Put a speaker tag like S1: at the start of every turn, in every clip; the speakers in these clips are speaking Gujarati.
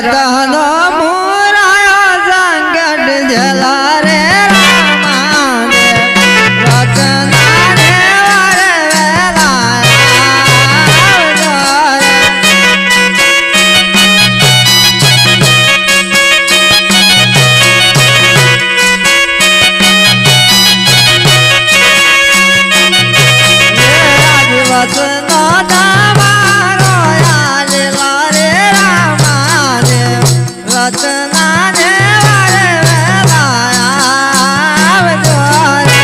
S1: રતનો મુરાયો સંકટ જલા રે રામાદેવ રતના ને વારે વેલા આવજો રે વતનો તમારો યાદલા રે રામાદેવ રતના ને વારે વેલા આવજો રે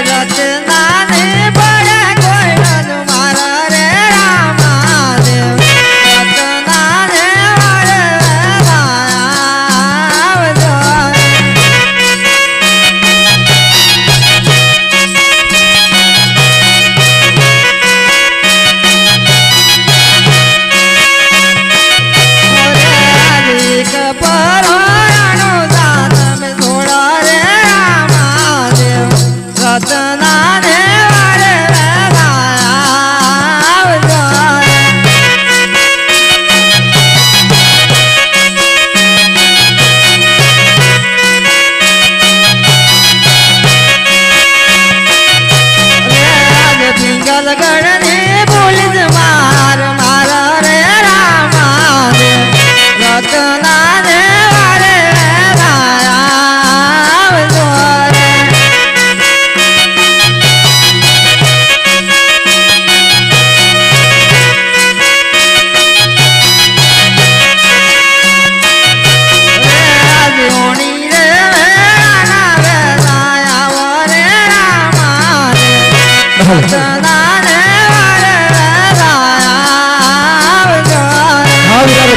S1: રતના ને પડે કોઈ નનું મારા રે રામાદેવ રતના ને વારે વેલા આવજો રે એક પરોરાનું દાન મેં થોડો રે રામાદેવ રતના ને વારે વેલા આવજો રે પિંગલ ગઢની પોલીસ મારા રે રામાદેવ રતના ને વારે વેલા આવજો રે જોણી રે વેળાના વેલા આવો રે રામાદેવ રતના ને વારે વેલા આવજો રે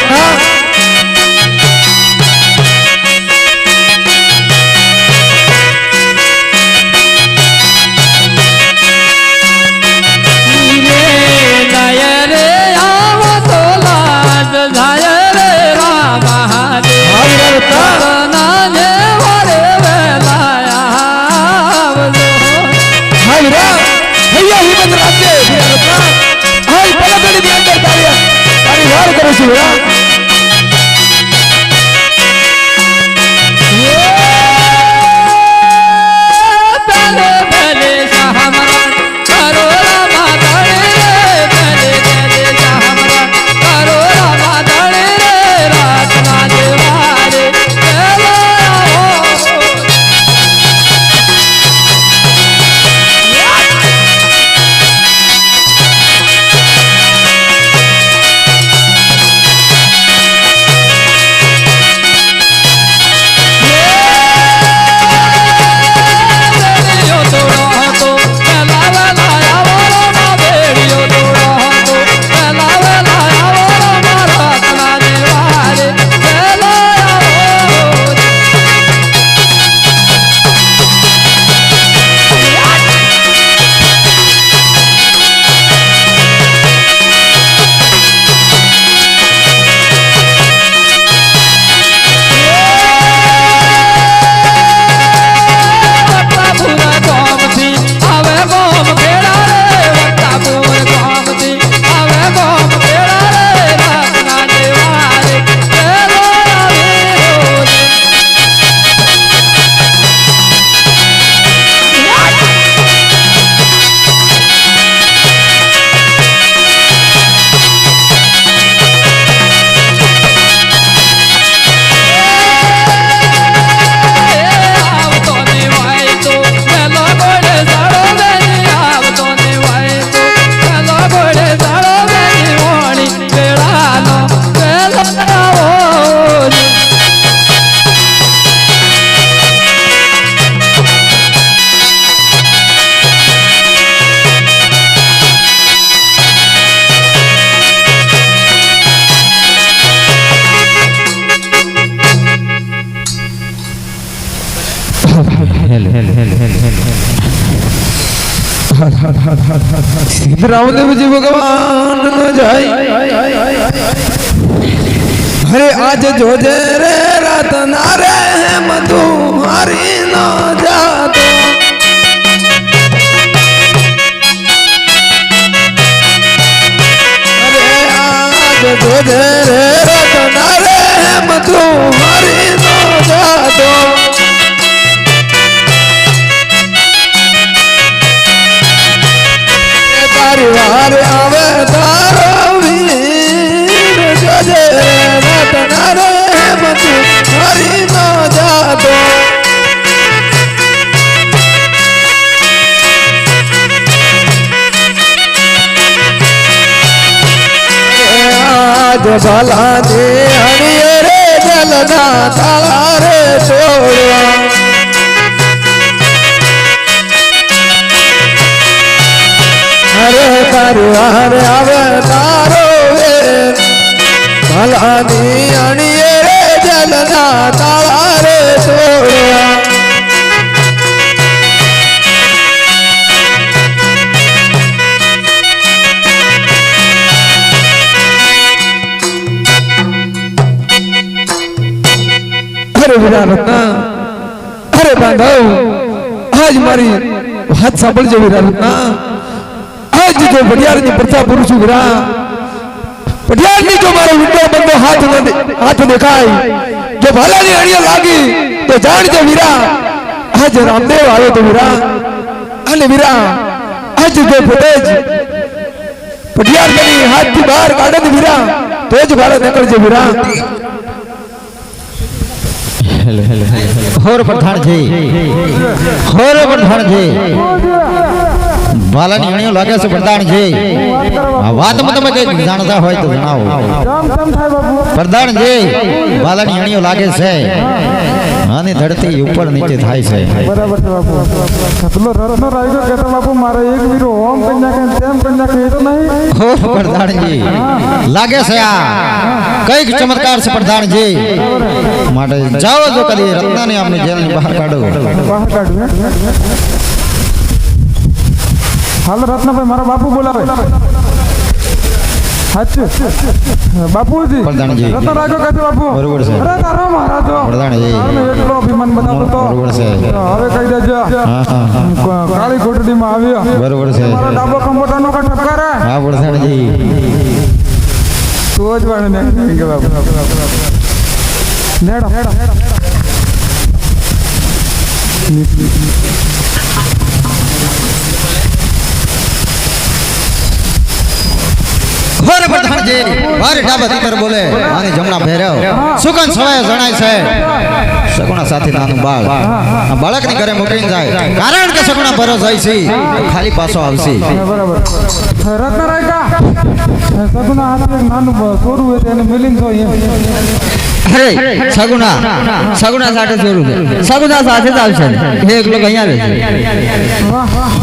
S2: रामदेव जी भगवान न जाय अरे आज जोजे रे रात ना रे મધુ મારી ન જાતો જોજે રે રતના રે મધુ મારી ન જાતો તારી વાર આવે તારો વીર જોજે રે રતના રે મધુ મારી ન જાતો ભલા દે હણીએ રે જલના તાળા રે છોડવા અરે તારું હારે આવે તારો ભલા ની હણીએ રે જલના તાળા રે છોડવા અરે વીરા રત્ના અરે બાંધવ આજ મારી વાત સાંભળજો વીરા રત્ના આજ જો પટિયારની પ્રથા પુરુષ છું વીરા પટિયારની જો મારો વિંડો બંધો હાથ દેખાય જો ભાલાની અણીએ લાગી તો જાણજો વીરા આજ રામદેવ આવ્યો તો વીરા અને વીરા આજ જો ફૂટેજ પટિયારની હાથથી બહાર કાઢે ને વીરા તો જ ભાલા નીકળજે વીરા
S3: હોર પ્રધાન જી ભાલાની અણીઓ લાગે છે પ્રધાનજી આ વાતમાં તમે કઈ જાણતા હોય તો જણાવો પ્રધાનજી ભાલાની અણીઓ લાગે છે આની ધરતી ઉપર નીચે થાય છે
S4: બરાબર છે બાપુ પેલો રત્ન રાયગો કહેતો બાપુ મારે એક વીરો ઓમ કન્યા કે તેમ કન્યા કે તો નહીં
S3: હો પ્રધાનજી લાગે છે આ કઈક ચમત્કાર છે પ્રધાનજી માટે જાઓ જો કદી રત્નાને આમને જેલની બહાર કાઢો
S4: બહાર કાઢું હાલ રત્નભાઈ મારા બાપુ બોલાવે સાચું બાપુજી
S3: પ્રધાનજી
S4: રત્ન રાયગો કહેતો બાપુ
S3: બરોબર છે
S4: અરે તારો મહારાજો
S3: પ્રધાનજી
S4: એટલો અભિમાન બતાવતો તો
S3: બરોબર છે
S4: હવે કહી દેજો કાળી કોટડીમાં આવ્યો
S3: બરોબર છે
S4: મારો ડાબો કમ્પ્યુટરનો કા ટપકાર
S3: હા પ્રધાનજી
S4: તો જ વાળને કે બાપુ નેડો
S3: હોર પ્રધાનજી મારી ડાબા દીકર બોલે આની જમણા ભેરવ સુગંધ સવાય જણાય છે સગુણા સાથે નાનું બાળ આ બાળકની ઘરે મૂકીને જાય કારણ કે સગુણા ભરો જાય છે ખાલી પાછો આવશે
S4: બરાબર રત્ન રાયકા સગુના હાથે નાનું છોરું હોય એને મિલીને જોઈએ
S1: અરે સગુણા સાથે જોરું છે સગુણા સાથે જ આવશે એક લોકો અહીંયા આવે છે
S4: વાહ વાહ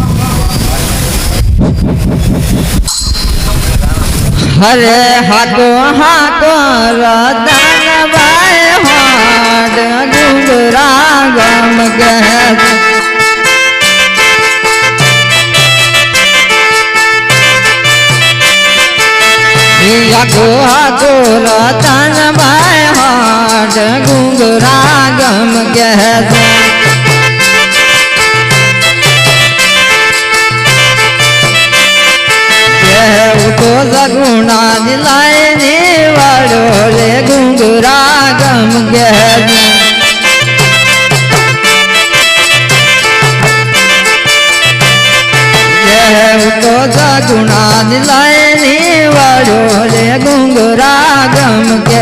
S1: હરે હાકો રતન ભાઈ હાડ ડુંગરા ગમ કે હાકો રતન ભાઈ હાડ ડુંગરા ગમ કે તો સગુણા દિલાય ને વાળો રે ગુંગરા ગમ કે તો સગુણા દિલાય ને વાળો રે ગુંગરા ગમ કે